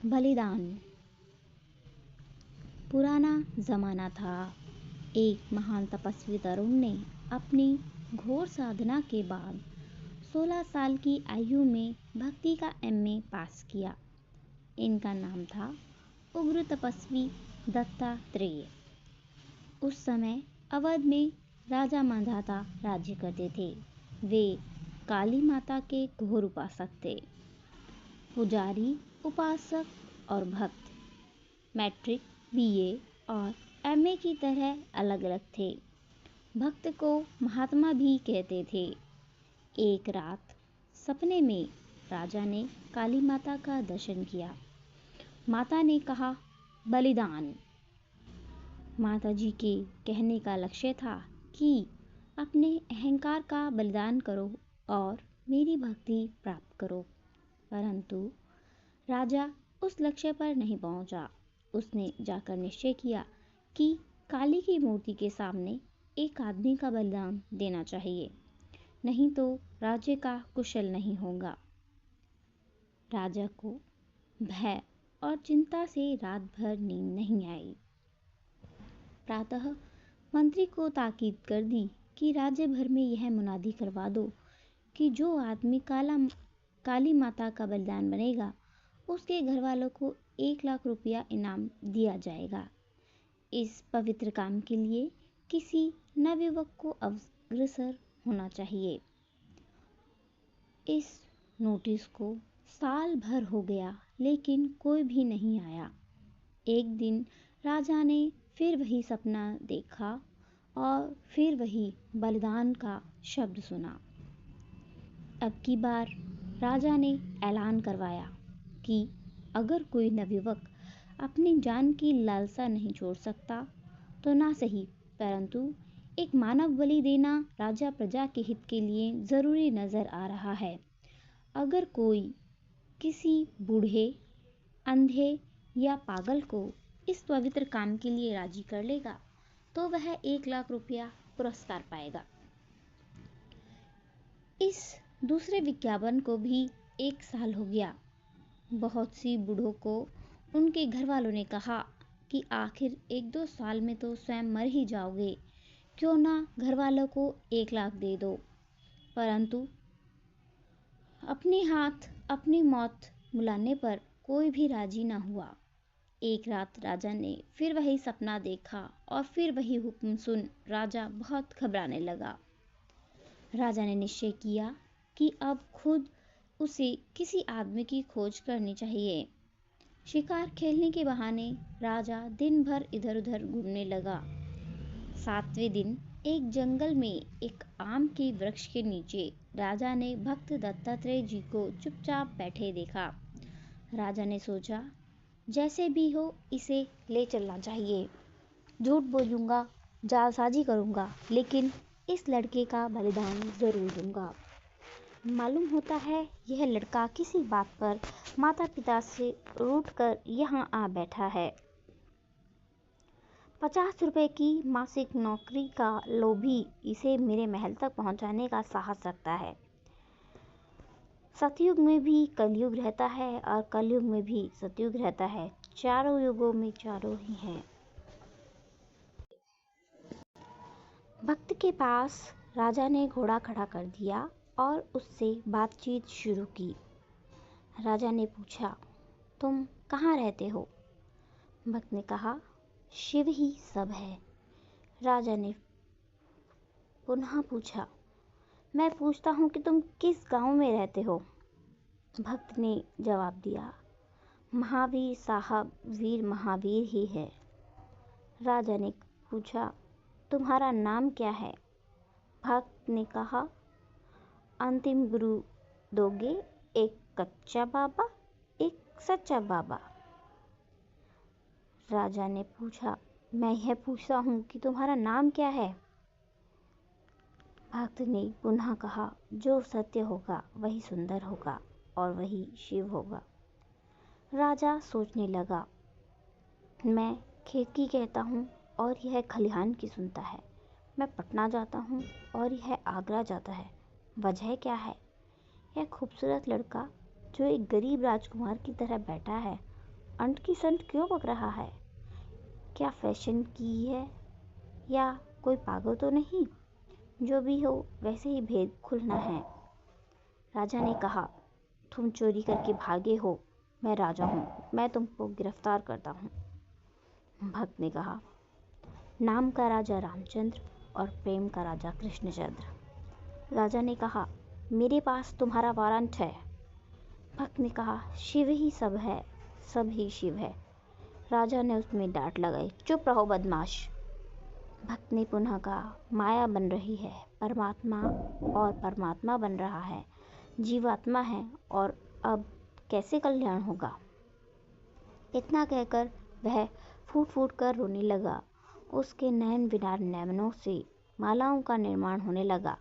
बलिदान। पुराना जमाना था। एक महान तपस्वी तरुण ने अपनी घोर साधना के बाद 16 साल की आयु में भक्ति का एमए पास किया। इनका नाम था उग्र तपस्वी दत्तात्रेय। उस समय अवध में राजा मांधाता राज्य करते थे। वे काली माता के घोर उपासक थे। पुजारी, उपासक और भक्त मैट्रिक, बीए और एमए की तरह अलग अलग थे। भक्त को महात्मा भी कहते थे। एक रात सपने में राजा ने काली माता का दर्शन किया। माता ने कहा, बलिदान। माता जी के कहने का लक्ष्य था कि अपने अहंकार का बलिदान करो और मेरी भक्ति प्राप्त करो। परंतु राजा उस लक्ष्य पर नहीं पहुंचा। उसने जाकर निश्चय किया कि काली की मूर्ति के सामने एक आदमी का बलिदान देना चाहिए, नहीं तो राज्य का कुशल नहीं होगा। राजा को भय और चिंता से रात भर नींद नहीं आई। प्रातः मंत्री को ताकीद कर दी कि राज्य भर में यह मुनादी करवा दो कि जो आदमी काली माता का बलिदान बनेगा उसके घर वालों को 1 लाख रुपया इनाम दिया जाएगा। इस पवित्र काम के लिए किसी नवयुवक को अग्रसर होना चाहिए। इस नोटिस को साल भर हो गया, लेकिन कोई भी नहीं आया। एक दिन राजा ने फिर वही सपना देखा और फिर वही बलिदान का शब्द सुना। अब की बार राजा ने ऐलान करवाया कि अगर कोई नवयुवक अपनी जान की लालसा नहीं छोड़ सकता तो ना सही, परंतु एक मानव बलि देना राजा प्रजा के हित के लिए जरूरी नजर आ रहा है। अगर कोई किसी बूढ़े, अंधे या पागल को इस पवित्र काम के लिए राजी कर लेगा तो वह 1 लाख रुपया पुरस्कार पाएगा। इस दूसरे विज्ञापन को भी 1 साल हो गया। बहुत सी बूढ़ों को उनके घर वालों ने कहा कि आखिर 1-2 साल में तो स्वयं मर ही जाओगे, क्यों ना घर वालों को 1 लाख दे दो। परंतु अपने हाथ अपनी मौत बुलाने पर कोई भी राजी न हुआ। एक रात राजा ने फिर वही सपना देखा और फिर वही हुक्म सुन राजा बहुत घबराने लगा। राजा ने निश्चय किया कि अब खुद उसे किसी आदमी की खोज करनी चाहिए। शिकार खेलने के बहाने राजा दिन भर इधर उधर घूमने लगा। 7वें दिन एक जंगल में एक आम के वृक्ष के नीचे राजा ने भक्त दत्तात्रेय जी को चुपचाप बैठे देखा। राजा ने सोचा, जैसे भी हो इसे ले चलना चाहिए। झूठ बोलूंगा, जालसाजी करूंगा, लेकिन इस लड़के का बलिदान जरूर दूंगा। मालूम होता है यह लड़का किसी बात पर माता पिता से रूठकर यहाँ आ बैठा है। 50 रुपए की मासिक नौकरी का लोभी इसे मेरे महल तक पहुंचाने का साहस रखता है। सतयुग में भी कलयुग रहता है और कलयुग में भी सतयुग रहता है। चारों युगों में चारों ही हैं। भक्त के पास राजा ने घोड़ा खड़ा कर दिया और उससे बातचीत शुरू की। राजा ने पूछा, तुम कहाँ रहते हो? भक्त ने कहा, शिव ही सब है। राजा ने पुनः पूछा, मैं पूछता हूँ कि तुम किस गांव में रहते हो? भक्त ने जवाब दिया, महावीर साहब वीर महावीर ही है। राजा ने पूछा, तुम्हारा नाम क्या है? भक्त ने कहा, अंतिम गुरु दोगे, एक कच्चा बाबा, एक सच्चा बाबा। राजा ने पूछा, मैं यह पूछता हूँ कि तुम्हारा नाम क्या है? भक्त ने पुनः कहा, जो सत्य होगा वही सुंदर होगा और वही शिव होगा। राजा सोचने लगा, मैं खेत की कहता हूँ और यह खलिहान की सुनता है। मैं पटना जाता हूँ और यह आगरा जाता है। वजह क्या है? यह खूबसूरत लड़का जो एक गरीब राजकुमार की तरह बैठा है अंट की संट क्यों बक रहा है? क्या फैशन की है या कोई पागल तो नहीं? जो भी हो, वैसे ही भेद खुलना है। राजा ने कहा, तुम चोरी करके भागे हो। मैं राजा हूँ, मैं तुमको गिरफ्तार करता हूँ। भक्त ने कहा, नाम का राजा रामचंद्र और प्रेम का राजा कृष्णचंद्र। राजा ने कहा, मेरे पास तुम्हारा वारंट है। भक्त ने कहा, शिव ही सब है, सब ही शिव है। राजा ने उसमें डांट लगाई, चुप रहो बदमाश। भक्त ने पुनः कहा, माया बन रही है, परमात्मा और परमात्मा बन रहा है, जीवात्मा है, और अब कैसे कल्याण होगा? इतना कहकर वह फूट फूट कर रोने लगा। उसके नयन विदार नयनों से मालाओं का निर्माण होने लगा।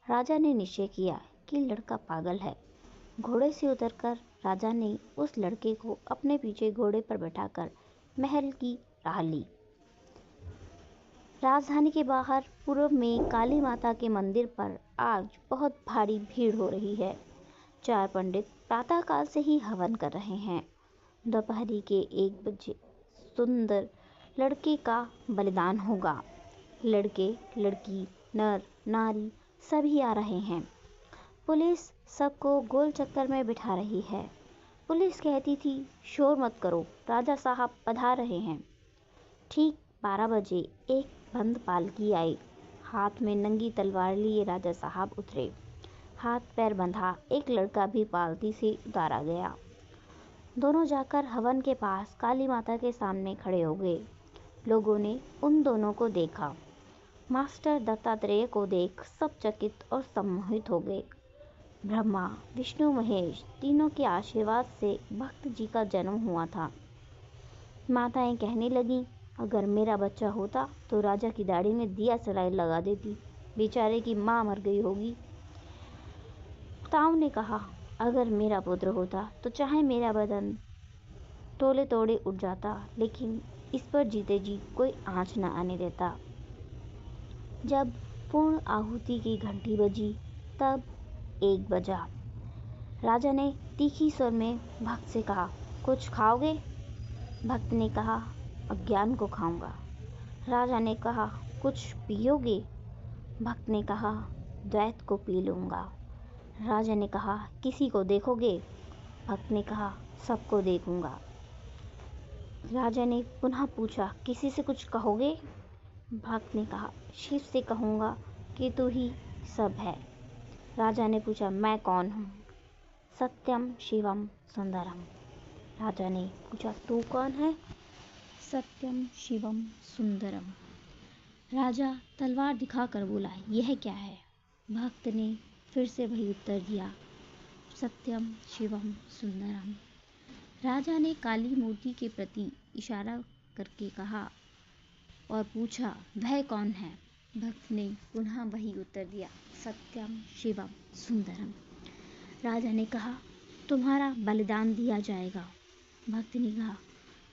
राजा ने निश्चय किया कि लड़का पागल है। घोड़े से उतरकर राजा ने उस लड़के को अपने पीछे घोड़े पर बैठाकर महल की राह ली। राजधानी के बाहर पूर्व में काली माता के मंदिर पर आज बहुत भारी भीड़ हो रही है। 4 पंडित प्रातःकाल से ही हवन कर रहे हैं। दोपहरी के 1 बजे सुंदर लड़के का बलिदान होगा। लड़के, लड़की, नर, नारी सभी आ रहे हैं। पुलिस सबको गोल चक्कर में बिठा रही है। पुलिस कहती थी, शोर मत करो, राजा साहब पधार रहे हैं। ठीक 12 बजे एक बंद पालकी आई। हाथ में नंगी तलवार लिए राजा साहब उतरे। हाथ पैर बंधा एक लड़का भी पालकी से उतारा गया। दोनों जाकर हवन के पास काली माता के सामने खड़े हो गए। लोगों ने उन दोनों को देखा। मास्टर दत्तात्रेय को देख सब चकित और सम्मोहित हो गए। ब्रह्मा, विष्णु, महेश तीनों के आशीर्वाद से भक्त जी का जन्म हुआ था। माताएं कहने लगीं, अगर मेरा बच्चा होता तो राजा की दाढ़ी में दिया सलाई लगा देती, बेचारे की माँ मर गई होगी। ताऊ ने कहा, अगर मेरा पुत्र होता तो चाहे मेरा बदन टोले तोड़े उठ जाता, लेकिन इस पर जीते जी कोई आँच न आने देता। जब पूर्ण आहुति की घंटी बजी तब 1 बजा। राजा ने तीखी स्वर में भक्त से कहा, कुछ खाओगे? भक्त ने कहा, अज्ञान को खाऊंगा। राजा ने कहा, कुछ पियोगे? भक्त ने कहा, द्वैत को पी लूँगा। राजा ने कहा, किसी को देखोगे? भक्त ने कहा, सबको देखूंगा। राजा ने पुनः पूछा, किसी से कुछ कहोगे? भक्त ने कहा, शिव से कहूँगा कि तू ही सब है। राजा ने पूछा, मैं कौन हूँ? सत्यम शिवम सुंदरम। राजा ने पूछा, तू कौन है? सत्यम शिवम सुंदरम। राजा तलवार दिखाकर बोला, यह क्या है? भक्त ने फिर से वही उत्तर दिया, सत्यम शिवम सुंदरम। राजा ने काली मूर्ति के प्रति इशारा करके कहा और पूछा, वह कौन है? भक्त ने पुनः वही उत्तर दिया, सत्यम शिवम सुंदरम। राजा ने कहा, तुम्हारा बलिदान दिया जाएगा। भक्त ने कहा,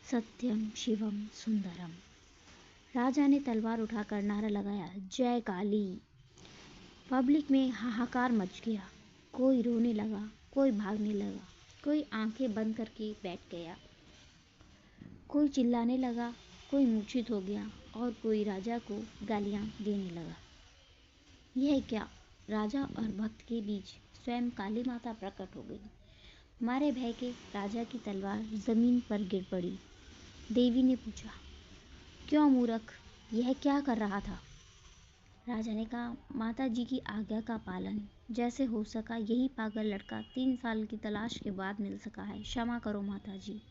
सत्यम शिवम सुंदरम। राजा ने तलवार उठाकर नारा लगाया, जय काली। पब्लिक में हाहाकार मच गया। कोई रोने लगा, कोई भागने लगा, कोई आंखें बंद करके बैठ गया, कोई चिल्लाने लगा, कोई मूर्छित हो गया और कोई राजा को गालियां देने लगा। यह क्या? राजा और भक्त के बीच स्वयं काली माता प्रकट हो गई। मारे भय के राजा की तलवार जमीन पर गिर पड़ी। देवी ने पूछा, क्यों मूर्ख, यह क्या कर रहा था? राजा ने कहा, माता जी की आज्ञा का पालन जैसे हो सका, यही पागल लड़का 3 साल की तलाश के बाद मिल सका है, क्षमा करो माता जी।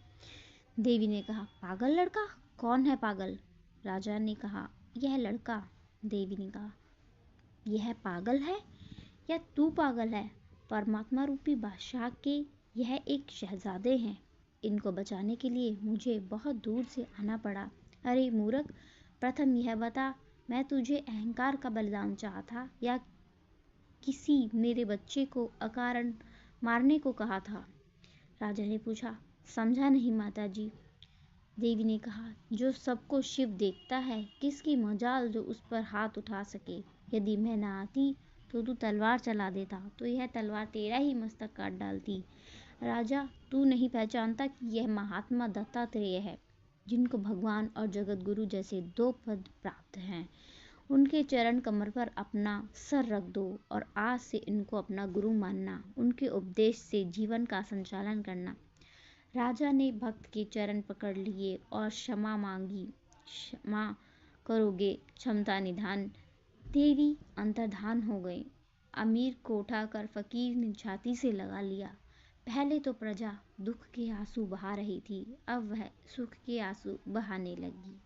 देवी ने कहा, पागल लड़का? कौन है पागल? राजा ने कहा, यह लड़का। देवी ने कहा, यह पागल है या तू पागल है? परमात्मा रूपी बादशाह के यह एक शहजादे हैं। इनको बचाने के लिए मुझे बहुत दूर से आना पड़ा। अरे मूर्ख, प्रथम यह बता, मैं तुझे अहंकार का बलिदान चाहा था या किसी मेरे बच्चे को अकारण मारने को कहा था? राजा ने पूछा, समझा नहीं माता जी। देवी ने कहा, जो सबको शिव देखता है, किसकी मजाल जो उस पर हाथ उठा सके। यदि मैं न आती तो तू तलवार चला देता, तो यह तलवार तेरा ही मस्तक काट डालती। राजा, तू नहीं पहचानता कि यह महात्मा दत्तात्रेय है, जिनको भगवान और जगत गुरु जैसे 2 पद प्राप्त हैं। उनके चरण कमर पर अपना सर रख दो और आज से इनको अपना गुरु मानना, उनके उपदेश से जीवन का संचालन करना। राजा ने भक्त के चरण पकड़ लिए और क्षमा मांगी। क्षमा करोगे, क्षमता निधान, तेरी अंतर्धान हो गई। अमीर को उठाकर फकीर ने छाती से लगा लिया। पहले तो प्रजा दुख के आंसू बहा रही थी, अब वह सुख के आंसू बहाने लगी।